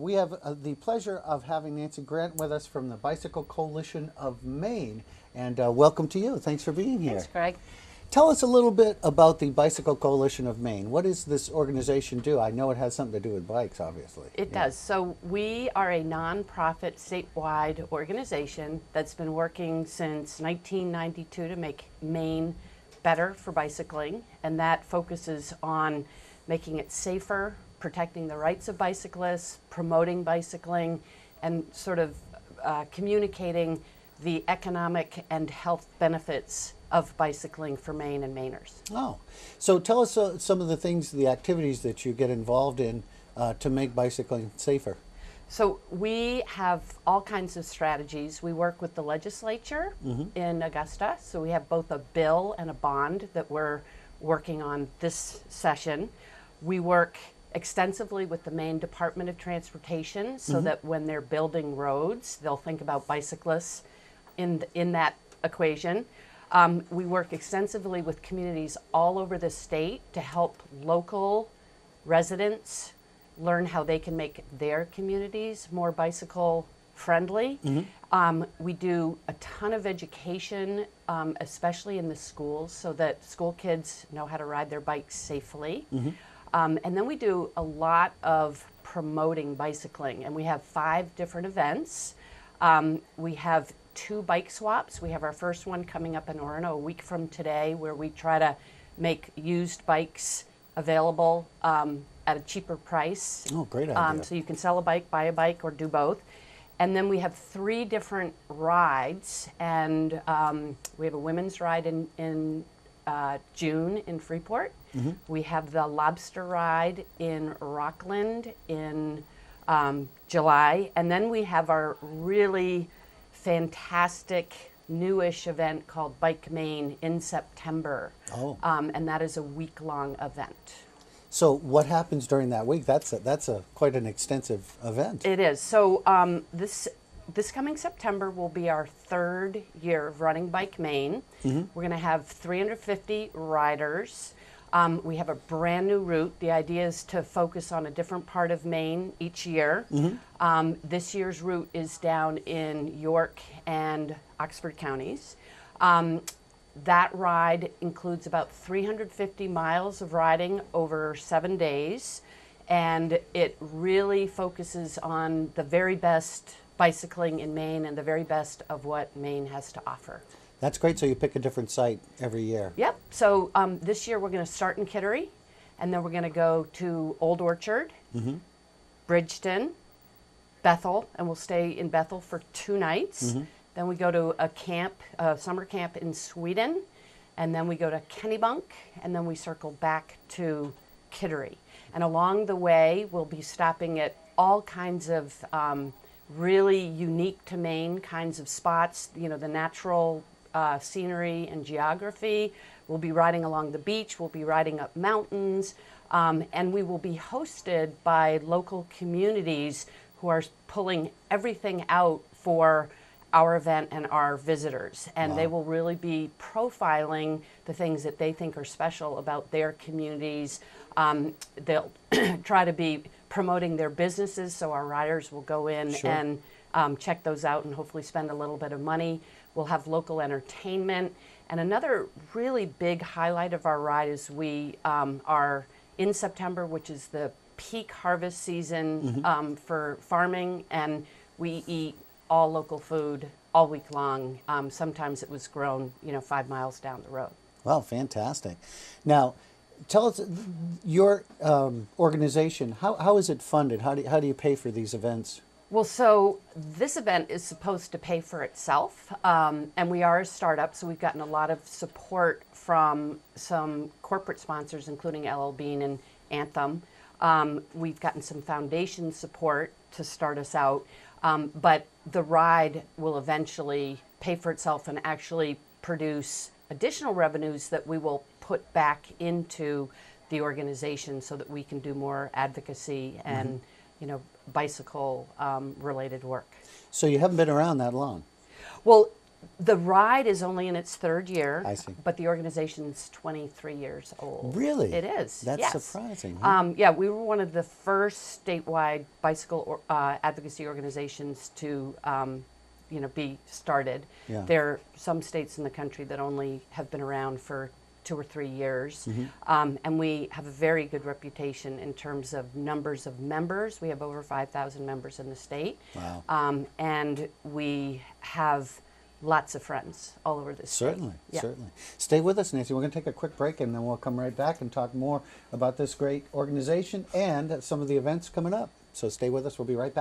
we have the pleasure of having Nancy Grant with us from the Bicycle Coalition of Maine. And welcome to you. Thanks for being here. Thanks, Greg. Tell us a little bit about the Bicycle Coalition of Maine. What does this organization do? I know it has something to do with bikes, obviously. It does. So we are a nonprofit statewide organization that's been working since 1992 to make Maine better for bicycling, and that focuses on making it safer, protecting the rights of bicyclists, promoting bicycling, and sort of communicating the economic and health benefits of bicycling for Maine and Mainers. Oh, so tell us some of the things, the activities that you get involved in to make bicycling safer. So we have all kinds of strategies. We work with the legislature in Augusta. So we have both a bill and a bond that we're working on this session. We work extensively with the Maine Department of Transportation so that when they're building roads, they'll think about bicyclists in that equation. We work extensively with communities all over the state to help local residents learn how they can make their communities more bicycle friendly. We do a ton of education, especially in the schools, so that school kids know how to ride their bikes safely. And then we do a lot of promoting bicycling, and we have 5 different events. We have 2 bike swaps. We have our first one coming up in Orono a week from today, where we try to make used bikes available at a cheaper price. Oh, great idea. So you can sell a bike, buy a bike, or do both. And then we have 3 different rides, and we have a women's ride in June in Freeport. We have the lobster ride in Rockland in July, and then we have our really fantastic newish event called Bike Maine in September. And that is a week-long event. So what happens during that week? That's quite an extensive event. It is. So this coming September will be our 3rd year of running Bike Maine. We're going to have 350 riders. We have a brand new route. The idea is to focus on a different part of Maine each year. This year's route is down in York and Oxford counties. That ride includes about 350 miles of riding over 7 days, and it really focuses on the very best bicycling in Maine and the very best of what Maine has to offer. That's great. So you pick a different site every year. Yep. So this year we're going to start in Kittery, and then we're going to go to Old Orchard, Bridgeton, Bethel, and we'll stay in Bethel for 2 nights. Then we go to a summer camp in Sweden, and then we go to Kennebunk, and then we circle back to Kittery. And along the way, we'll be stopping at all kinds of really unique to Maine kinds of spots, you know, the natural scenery and geography. We'll be riding along the beach, we'll be riding up mountains, and we will be hosted by local communities who are pulling everything out for our event and our visitors. And they will really be profiling the things that they think are special about their communities. They'll try to be promoting their businesses, so our riders will go in and check those out and hopefully spend a little bit of money. We'll have local entertainment. And another really big highlight of our ride is we are in September, which is the peak harvest season for farming, and we eat all local food all week long. Sometimes it was grown, 5 miles down the road. Wow, fantastic. Now, tell us, your organization, how is it funded? How do you pay for these events? Well, so this event is supposed to pay for itself, and we are a startup, so we've gotten a lot of support from some corporate sponsors, including LL Bean and Anthem. We've gotten some foundation support to start us out, but the ride will eventually pay for itself and actually produce additional revenues that we will put back into the organization so that we can do more advocacy and bicycle related work. So you haven't been around that long? Well, The ride is only in its third year. I see. But the organization's 23 years old. Really? It is. That's yes. surprising. Huh? Yeah, we were one of the first statewide bicycle advocacy organizations to, be started. Yeah. There are some states in the country that only have been around for 2 or 3 years, and we have a very good reputation in terms of numbers of members. We have over 5,000 members in the state. Wow. And we have lots of friends all over the state. Certainly, Yeah. certainly. Stay with us, Nancy. We're going to take a quick break, and then we'll come right back and talk more about this great organization and some of the events coming up. So stay with us. We'll be right back.